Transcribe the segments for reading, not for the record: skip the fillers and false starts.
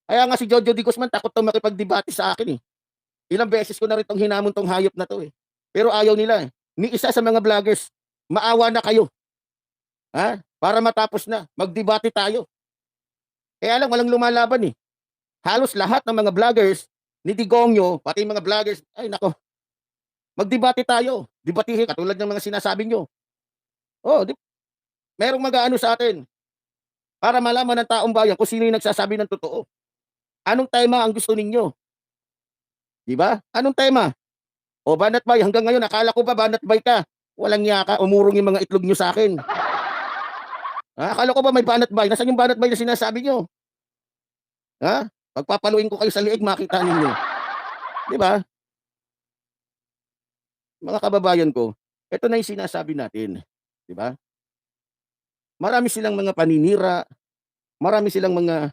Kaya nga si Jojo de Guzman takot 'tong makipagdebate sa akin, eh. Ilang beses ko na rin 'tong hinamon 'tong hayop na 'to, eh. Pero ayaw nila, eh. Ni isa sa mga vloggers, "Maawa na kayo, ha, para matapos na, magdebate tayo." Kaya lang walang lumalaban, eh. Halos lahat ng mga vloggers ni Digongyo, pati mga vloggers, ay naku, magdebate tayo, debatihin katulad ng mga sinasabi niyo. Oh, merong mag-aano sa atin para malaman ng taong bayan kung sino yung nagsasabi ng totoo. Anong tema ang gusto ninyo, 'di ba? Anong tema? O banat bay, hanggang ngayon akala ko ba banat bay ka? Walang niya ka, umurong yung mga itlog niyo sa akin. Ha, akala ko ba may banat bay? Nasaan yung banat bay na sinasabi niyo? Ha? Pagpapaluin ko kayo sa liig makita ninyo, 'di ba? Mga kababayan ko, ito na yung sinasabi natin, 'di ba? Marami silang mga paninira, marami silang mga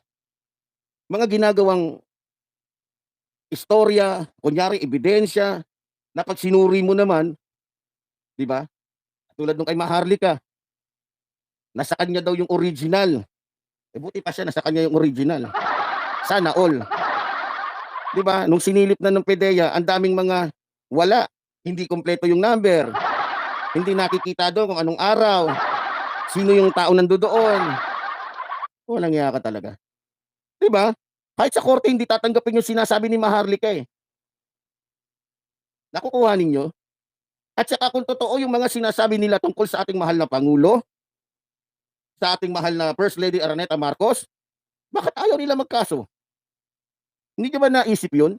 ginagawang istorya, kunyari ebidensya, na pag sinuri mo naman, 'di ba? Tulad nung kay Maharlika, nasa kanya daw yung original. Eh, buti pa siya nasa kanya yung original. Sana all. 'Di ba? Nung sinilip na ng PDEA, ang daming mga wala, hindi kumpleto yung number, hindi nakikita doon kung anong araw, sino yung tao nandodoon. Walang hiya ka talaga. 'Di ba? Kahit sa korte hindi tatanggapin yung sinasabi ni Maharlika, eh. Nakukuha ninyo? At saka kung totoo yung mga sinasabi nila tungkol sa ating mahal na pangulo, sa ating mahal na First Lady Araneta Marcos, bakit ayaw nila magkaso? Hindi niyo ba naisip 'yun?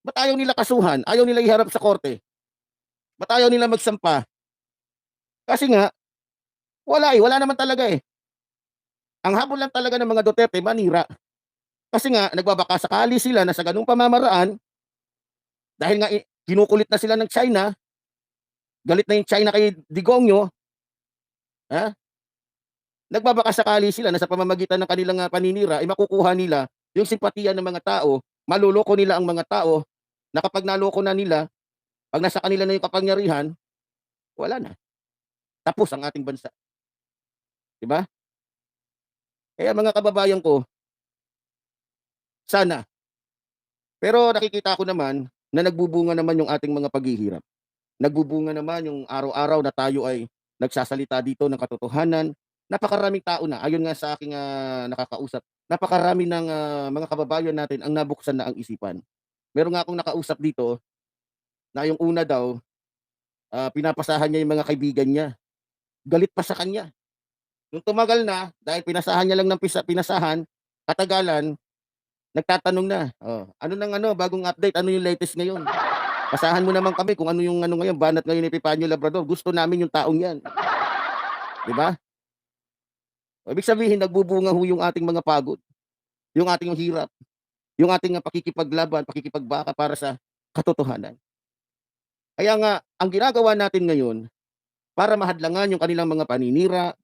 Ba't ayaw nila kasuhan? Ayaw nila iharap sa korte? Ba't ayaw nila magsampa? Kasi nga, wala, eh, wala naman talaga, eh. Ang habol lang talaga ng mga Duterte manira. Kasi nga nagbabakasakali sila na sa gano'ng pamamaraan, dahil nga kinukulit na sila ng China, galit na yung China kay Digongyo, ha? Nagbabakasakali sila na sa pamamagitan ng kanilang, paninira ay makukuha nila yung simpatiya ng mga tao, maloloko nila ang mga tao, na kapag naloko na nila, 'pag nasa kanila na yung kapangyarihan, wala na, tapos ang ating bansa, 'di ba? Kaya mga kababayan ko, sana, pero nakikita ko naman na nagbubunga naman yung ating mga paghihirap. Nagbubunga naman yung araw-araw na tayo ay nagsasalita dito ng katotohanan. Napakaraming tao na, ayon nga sa aking, nakakausap, napakarami ng, mga kababayan natin ang nabuksan na ang isipan. Meron nga akong nakausap dito na yung una daw, pinapasahan niya yung mga kaibigan niya, galit pa sa kanya. Nung tumagal na, dahil pinasahan niya lang ng pinasahan, katagalan, nagtatanong na, "Oh, ano ng ano, bagong update, ano yung latest ngayon? Pasahan mo naman kami kung ano yung ano ngayon, banat ngayon ni Epifanio Labrador, gusto namin yung taong 'yan." 'Di ba? Ibig sabihin nagbubunga ho yung ating mga pagod, yung ating hirap, yung ating, pakikipaglaban, pakikipagbaka para sa katotohanan. Kaya nga ang ginagawa natin ngayon para mahadlangan yung kanilang mga paninira,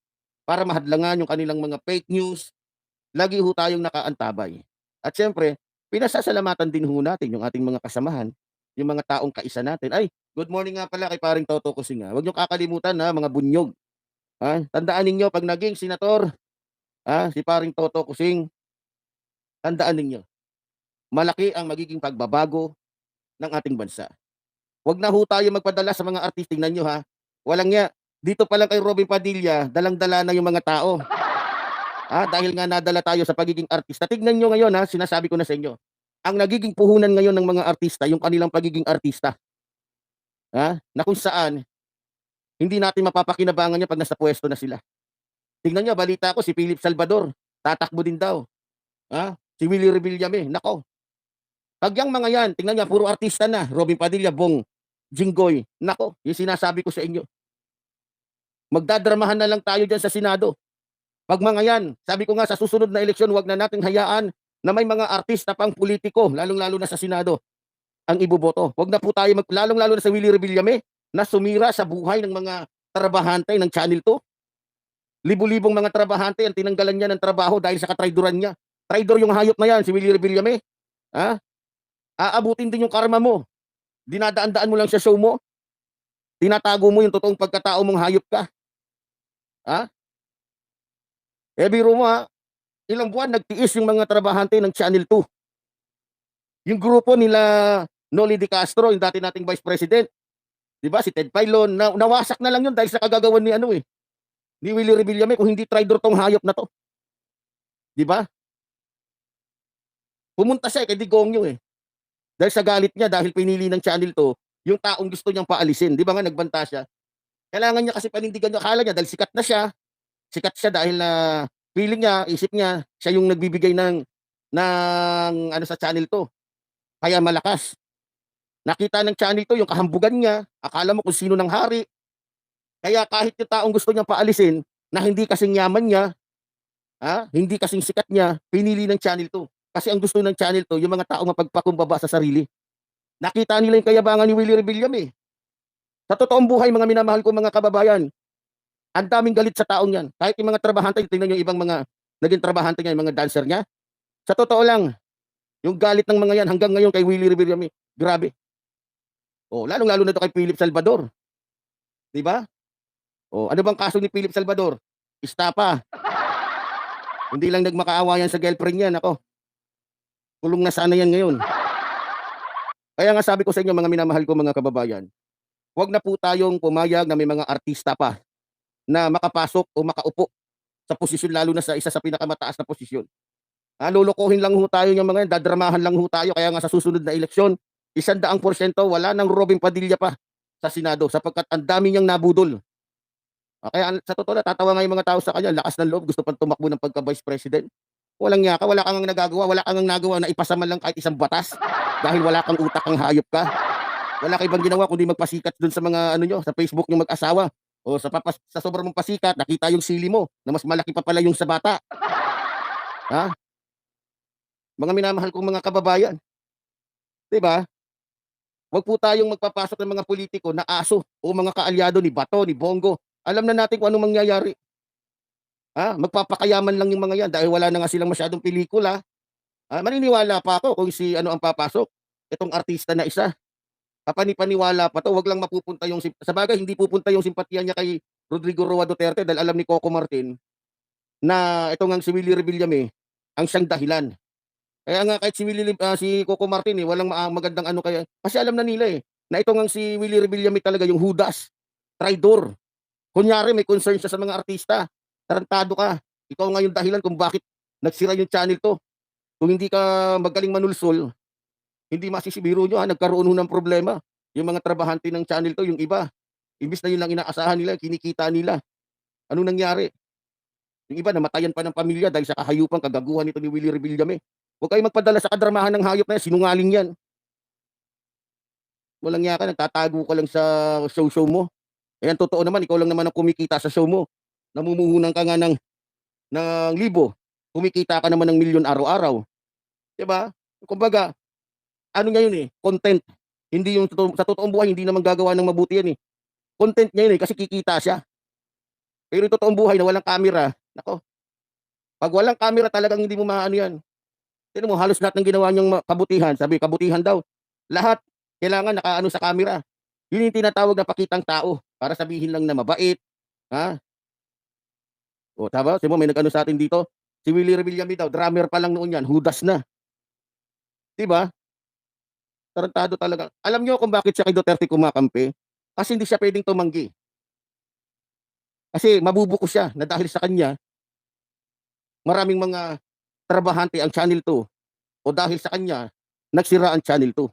para mahadlangan yung kanilang mga fake news, lagi ho tayong nakaantabay. At siyempre, pinasasalamatan din ho natin yung ating mga kasamahan, yung mga taong kaisa natin. Ay, good morning nga pala kay paring Toto Kusing, ha. Huwag niyong kakalimutan, ha, mga bunyog, ha. Tandaan ninyo 'pag naging senator, si paring Toto Kusing, tandaan ninyo, malaki ang magiging pagbabago ng ating bansa. 'Wag na ho tayo magpadala sa mga artist, tingnan niyo, ha, walang ya. Dito pa lang kay Robin Padilla, dalang-dala na yung mga tao. Dahil nga nadala tayo sa pagiging artista. Tignan niyo ngayon, sinasabi ko na sa inyo, ang nagiging puhunan ngayon ng mga artista, yung kanilang pagiging artista, na kung saan hindi natin mapapakinabangan 'yan 'pag nasa puwesto na sila. Tignan niyo, balita ko si Philip Salvador, tatakbo din daw, si Willie Revillame, naku, 'pag yang mga 'yan, tingnan niyo puro artista na, Robin Padilla, Bong, Jinggoy, naku, yung sinasabi ko sa inyo, magdadramahan na lang tayo diyan sa Senado. 'Pag mga 'yan, sabi ko nga sa susunod na eleksyon, 'wag na nating hayaan na may mga artista pang pulitiko, lalong-lalo na sa Senado, ang iboboto. 'Wag na po tayo lalong-lalo na sa Willie Revillame, na sumira sa buhay ng mga trabahante ng Channel 2. Libo-libong mga trabahante ang tinanggalan niya ng trabaho dahil sa katrayduran niya. Traidor yung hayop na 'yan, si Willie Revillame, ha? Aabutin din yung karma mo. Dinadaan-daan mo lang sa show mo, tinatago mo yung totoong pagkatao mong hayop ka, ha? Eh, biro mo, Ilang buwan nagtiis yung mga trabahante ng Channel 2. Yung grupo nila Noli De Castro, yung dati nating Vice President, 'di ba? Si Ted Filon, nawasak na lang yun dahil sa kagagawan ni ano ni Willie Revillame, kung hindi traitor tong hayop na to, 'di ba? Pumunta siya kay Digongyo dahil sa galit niya dahil pinili ng Channel 2 yung taong gusto niyang paalisin, 'di ba nga nagbanta siya. Kailangan niya kasi panindigan niya, akala niya dahil sikat siya dahil na feeling niya, isip niya, siya yung nagbibigay ng ano sa Channel 2. Kaya malakas. Nakita ng Channel 2 yung kahambugan niya, akala mo kung sino ng hari. Kaya kahit yung taong gusto niyang paalisin na hindi kasing yaman niya, hindi kasing sikat niya, pinili ng Channel 2. Kasi ang gusto ng Channel 2, yung mga taong mapagpakumbaba sa sarili. Nakita nila yung kayabangan ni Willie Revillame. Sa totoong buhay, mga minamahal ko mga kababayan, ang daming galit sa taong yan. Kahit yung mga trabahante, tingnan yung ibang mga naging trabahante niya, yung mga dancer niya. Sa totoo lang, yung galit ng mga yan hanggang ngayon kay Willie Revillame, grabe. Lalong-lalo na to kay Philip Salvador. 'Di ba? Ano bang kaso ni Philip Salvador? Istapa. Hindi lang nagmakaawa yan sa girlfriend niya, nako. Kulong na sana yan ngayon. Kaya nga sabi ko sa inyo mga minamahal ko mga kababayan, huwag na po tayong pumayag na may mga artista pa na makapasok o makaupo sa posisyon, lalo na sa isa sa pinakamataas na posisyon. Lulukuhin lang ho tayo yung mga yan, dadramahan lang ho tayo. Kaya nga sa susunod na eleksyon, 100% wala nang Robin Padilla pa sa Senado sapagkat ang dami niyang nabudol. Kaya sa totoo, natatawa nga yung mga tao sa kanya, lakas ng loob, gusto pang tumakbo ng pagka-vice president. Walang niya ka, wala kang nagagawa, wala kang nagawa na ipasa man lang kahit isang batas dahil wala kang utak, ang hayop ka. Wala kang ibang ginawa kundi magpasikat dun sa mga ano nyo, sa Facebook yung mag-asawa. Sa sobrang mong pasikat, nakita yung sili mo na mas malaki pa pala yung sa bata. Ha? Mga minamahal kong mga kababayan, 'di ba? Huwag po tayong magpapasok ng mga politiko na aso o mga kaalyado ni Bato, ni Bongo. Alam na natin kung anong mangyayari. Magpapakayaman lang yung mga yan dahil wala na nga silang masyadong pelikula. Maniniwala pa ako kung si ano ang papasok. Itong artista na isa. Panipaniwala pa to. Wag lang mapupunta yung sa bagay, hindi pupunta yung simpatiya niya kay Rodrigo Roa Duterte dahil alam ni Coco Martin na ito ngang si Willie Revillame ang siyang dahilan. Kaya nga kahit si Coco Martin walang magandang ano, kaya kasi alam na nila na ito ngang si Willie Revillame talaga yung Judas, traidor. Kunyari may concern siya sa mga artista. Tarantado ka. Ikaw nga yung dahilan kung bakit nagsira yung Channel 2. Kung hindi ka magaling manulsol, hindi masisibiro nyo nagkaroon ho ng problema. Yung mga trabahante ng Channel 2, yung iba, imbis na yun lang inaasahan nila, kinikita nila. Anong nangyari? Yung iba namatayan pa ng pamilya dahil sa kahayupan, kagaguhan nito ni Willie Revillame. Huwag kayong magpadala sa kadramahan ng hayop na yan, sinungaling yan. Walang niya ka, nagtatago ka lang sa show mo. Ayan, totoo naman, ikaw lang naman ang kumikita sa show mo. Namumuhunan ka nga ng libo. Kumikita ka naman ng milyon araw-araw. 'Di ba? Kumbaga, ano niya yun content. Hindi yung sa totoong buhay, hindi naman gagawa ng mabuti yan Content niya yun kasi kikita siya. Pero yung totoong buhay na walang camera, nako, pag walang camera talagang hindi mo maano yan. Tingnan mo, halos lahat ng ginawa niyang kabutihan, sabi kabutihan daw, lahat kailangan nakaano sa camera. Yun yung tinatawag na pakitang tao para sabihin lang na mabait, ha? Tama, may nag-ano sa atin dito, si Willie Revillame daw, drummer pa lang noon yan, Judas na. 'Di ba? Tarantado talaga. Alam niyo kung bakit siya kay Duterte kumakampi? Kasi hindi siya pwedeng tumanggi. Kasi mabubuko siya na dahil sa kanya, maraming mga trabahante ang Channel 2 o dahil sa kanya, nagsira ang Channel 2.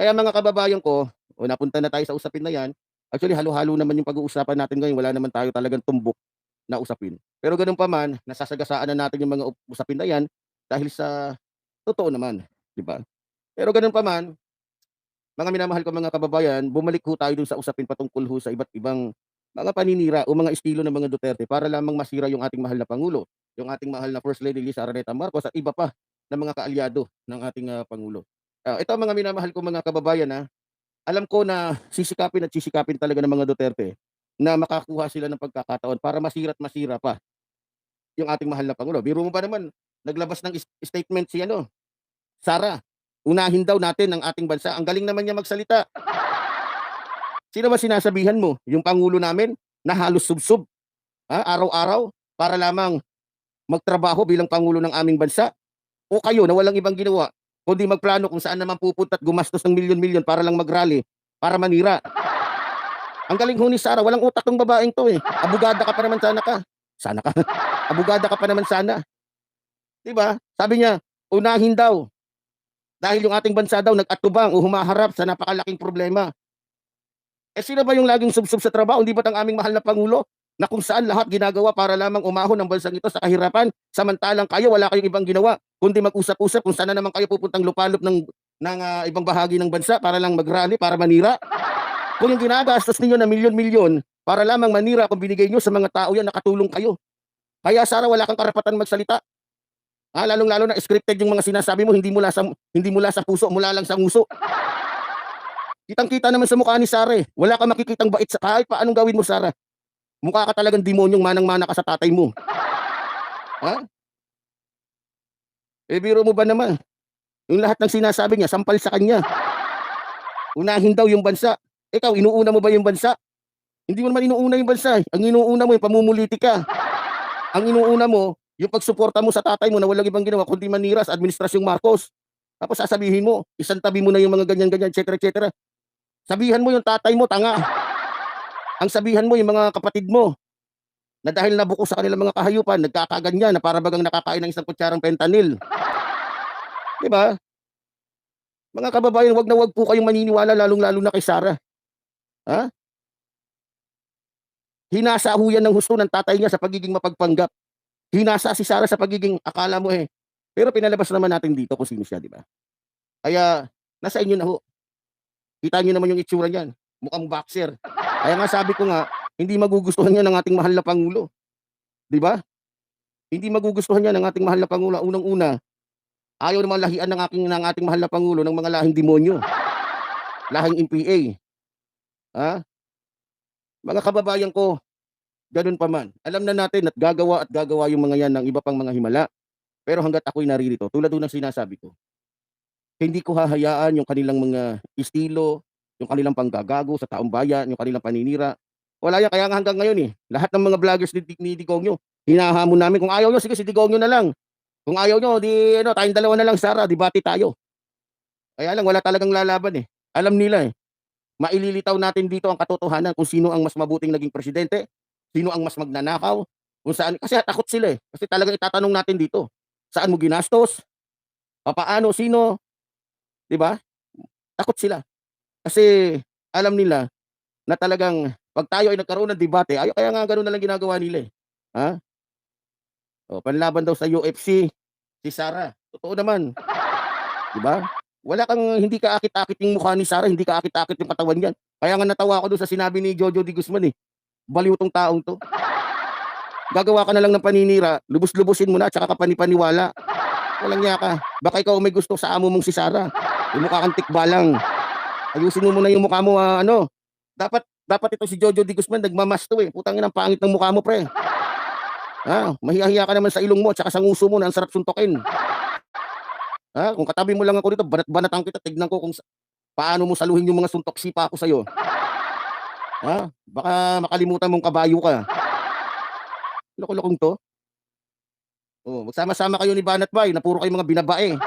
Kaya mga kababayan ko, napunta na tayo sa usapin na yan. Actually, halo-halo naman yung pag-uusapan natin ngayon. Wala naman tayo talagang tumbok na usapin. Pero ganun pa man, nasasagasaan na natin yung mga usapin na yan dahil sa totoo naman. Di ba? Pero ganun pa man, mga minamahal ko mga kababayan, bumalik ho tayo dun sa usapin patungkol ho sa iba't ibang mga paninira o mga estilo ng mga Duterte para lamang masira yung ating mahal na Pangulo, yung ating mahal na First Lady Liza Araneta Marcos at iba pa na mga kaalyado ng ating Pangulo. Ito mga minamahal ko mga kababayan, alam ko na sisikapin talaga ng mga Duterte na makakuha sila ng pagkakataon para masira't masira pa yung ating mahal na Pangulo. Biro mo ba naman, naglabas ng statement si Sara, unahin daw natin ang ating bansa. Ang galing naman niya magsalita. Sino ba sinasabihan mo? Yung Pangulo namin na halos subsob, araw-araw para lamang magtrabaho bilang pangulo ng aming bansa? O kayo na walang ibang ginawa kundi magplano kung saan naman pupunta at gumastos ng milyon-milyon para lang mag-rally, para manira? Ang galing ho ni Sara, walang utak tong babaeng 'to, eh. Abogada ka pa naman sana ka. Sana ka. Abogada ka pa naman sana, 'di ba? Sabi niya, unahin daw dahil yung ating bansa daw nag-atubang o humaharap sa napakalaking problema. Eh sino ba yung laging subsob sa trabaho? Hindi ba't ang aming mahal na pangulo na kung saan lahat ginagawa para lamang umahon ang bansang ito sa kahirapan, samantalang kayo wala kayong ibang ginawa kundi mag-usap-usap kung saan na naman kayo pupuntang lupalop ng ibang bahagi ng bansa para lang mag-rally, para manira. Kung yung ginagastos ninyo na milyon-milyon para lamang manira kung binigay nyo sa mga tao yan, nakatulong kayo. Kaya Sara, wala kang karapatan magsalita. Lalong-lalo na scripted yung mga sinasabi mo, hindi mula sa puso, mula lang sa nguso. Kitang-kita naman sa mukha ni Sara, eh. Wala kang makikitang bait sa kahit pa anong gawin mo, Sara. Mukha ka talagang demonyong manang-mana ka sa tatay mo. Ha? Eh biro mo ba naman? Yung lahat ng sinasabi niya, sampal sa kanya. Unahin daw yung bansa. Ikaw, inuuna mo ba yung bansa? Hindi mo naman inuuna yung bansa, eh. Ang inuuna mo yung pamumulitika. Ang inuuna mo, yung pagsuporta mo sa tatay mo na walang ibang ginawa kundi manira sa Administrasyong Marcos. Tapos sasabihin mo, isang tabi mo na yung mga ganyan-ganyan, etc. etc. Sabihan mo yung tatay mo, tanga. Ang sabihan mo yung mga kapatid mo na dahil nabuko sa kanilang mga kahayupan, nagkakaganyan na para bagang nakakain ng isang kutsarang fentanyl. Di ba? Mga kababayan, wag na wag po kayong maniniwala lalong-lalo na kay Sara. Ha? Hinasa ho yan ng husto ng tatay niya sa pagiging mapagpanggap. Hinasa si Sara sa pagiging akala mo, eh. Pero pinalabas naman natin dito kung sino siya, di ba? Kaya nasa inyo na ho. Kita niyo naman yung itsura niyan. Mukhang boxer. Kaya nga sabi ko nga, hindi magugustuhan niya ng ating mahal na pangulo, di ba? Hindi magugustuhan niya ng ating mahal na pangulo. Unang-una, ayaw namang lahian ng ating mahal na pangulo ng mga lahing demonyo, lahing MPA. Ha? Mga kababayan ko, ganun pa man. Alam na natin at gagawa yung mga yan ng iba pang mga himala. Pero hangga't ako'y naririto, tulad ng sinasabi ko, hindi ko hahayaan yung kanilang mga estilo, yung kanilang panggagago sa taong bayan, yung kanilang paninira. Wala yan, kaya nga hanggang ngayon, eh, lahat ng mga vloggers ni Digongyo, hinahamon namin, kung ayaw nyo, sige si Digongyo na lang. Kung ayaw nyo, di ano, tayong dalawa na lang, Sara, debate tayo. Kaya lang, wala talagang lalaban, eh. Alam nila, eh. Maililitaw natin dito ang katotohanan kung sino ang mas mabuting naging presidente, sino ang mas magnanakaw, kung saan, kasi takot sila, eh. Kasi talagang itatanong natin dito, saan mo ginastos, papaano, sino, di ba? Takot sila. Kasi alam nila na talagang pag tayo ay nagkaroon ng debate, kaya nga gano'n na lang ginagawa nila, eh. Ha? O, panlaban daw sa UFC, si Sara. Totoo naman, 'di ba? Hindi ka akit-akit yung mukha ni Sara, hindi ka akit-akit yung katawan niyan. Kaya nga natawa ako do'n sa sinabi ni Jojo de Guzman, eh. Baliw 'tong taong 'to. Gagawa ka na lang ng paninira, lubos-lubosin mo na, tsaka ka panipaniwala. Walang niya ka. Baka ikaw may gusto sa amo mong si Sara. Yung mukha kang tikbalang. Ayusin mo muna yung mukha mo, ano. Dapat ito si Jojo de Guzman nagmamas 'to, eh. Putang ina, ang pangit ng mukha mo, pre. Mahiya-hiya ka naman sa ilong mo at saka sa nguso mo na ang sarap suntukin. Kung katabi mo lang ako dito, banat-banatan kita, tignan ko kung paano mo saluhin yung mga suntok sipa ko sa'yo. Baka makalimutan mong kabayo ka. Loko-lokong 'to. Oh, magsama-sama kayo ni Banat Bay na puro kayong mga binabae.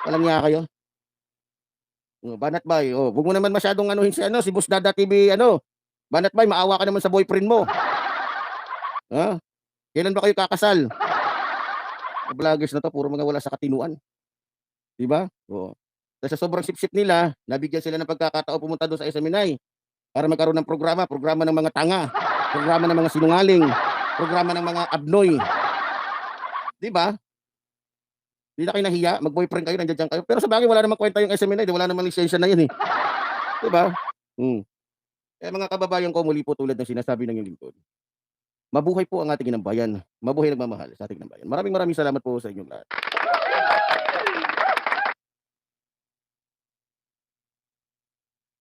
Walang niya kayo. Oh, Banat Bay, oh, wag mo naman masyadong anuhin si Boss Dada TV, ano. Banat Bay, maawa ka naman sa boyfriend mo. Kailan ba kayo kakasal? Vloggers na 'to, puro mga wala sa katinuan, 'di ba? Oo. Sa sobrang sipsip nila, nabigyan sila ng pagkakataon pumunta doon sa SM-Inay para magkaroon ng programa ng mga tanga, programa ng mga sinungaling, programa ng mga abnoy, 'di ba? 'Di na kayo nahiya, mag-boyfriend kayo, nandiya-diyan kayo. Pero sabagay wala namang kwenta yung SM-Inay, wala namang lisensya na 'yan, eh, 'di ba? Kaya mga kababayan ko, muli po tulad ng sinasabi ng iyong lingkod, mabuhay po ang ating inang bayan, mabuhay nagmamahal sa ating inang bayan. Maraming salamat po sa inyong lahat.